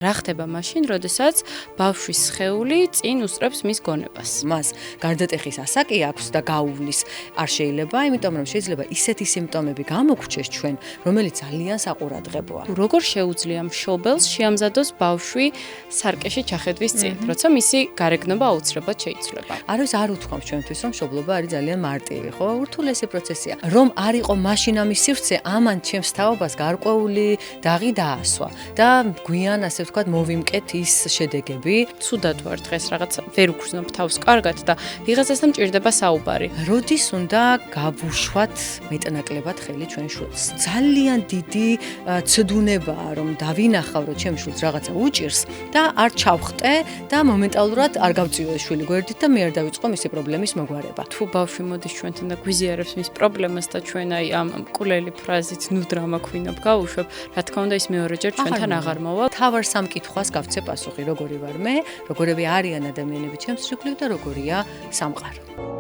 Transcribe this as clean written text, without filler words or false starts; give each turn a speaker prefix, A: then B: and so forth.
A: რა ხდება მაშინ, როდესაც ბავშვის სხეული წინ უსწრებს მის გონებას?
B: მას გარდატეხის ასაკი აქვს და გაუვლის არ შეიძლება, იმიტომ რომ შეიძლება ისეთი სიმპტომები გამოგვჩეს ჩვენ, რომელიც ძალიან საყურადღებოა.
A: როგორ შეუძლია მშობელს შეამზადოს ბავშვი სარკეში ჩახედვის წინ, როცა მისი გარეგნობა აუცილებლად შეიცვლება?
B: არავის არ უთქვამს ჩვენთვის, რომ მშობლობა არის ძალიან მარტივი, ხო? ურთულესი პროცესია. რომ არ იყო მაშინ ამის სივრცე, ამან ჩემს თაობას გარკვეული დაღი დაასვა და გვიან ასე ვთქვათ, მოვიმკეთ ის შედეგები.
A: ცუდად ვარ დღეს რაღაც ვერ უგრძნობ თავს კარგად და ვიღაცასთან მჭირდება საუბარი.
B: როდის უნდა გავუშვათ მეტნაკლებად ხელი ჩვენ შვილს? ძალიან დიდი ცდუნებაა, რომ დავინახავ, რომ ჩემ შვილს რაღაცა უჭირს და არ ჩავხტე და მომენტალურად არ გავწიო ეს შვილი გვერდით და მე არ დავიწყო მისი პრობლემის მოგვარება.
A: თუ ბავშვი მოდის ჩვენთან და გვიზიარებს მის პრობლემას და ჩვენ აი ამ მკვლელი ფრაზით ნუ დრამა ქვინებ გავუშვებ, რა თქმა უნდა ის მეორეჯერ ჩვენთან აღარ მოვა.
B: თავარ სამ კითხვას გავცე პასუხი, როგორი ვარ მე, როგორები არიან ადამიანები ჩემს ირგვლივ და როგორია სამყარო.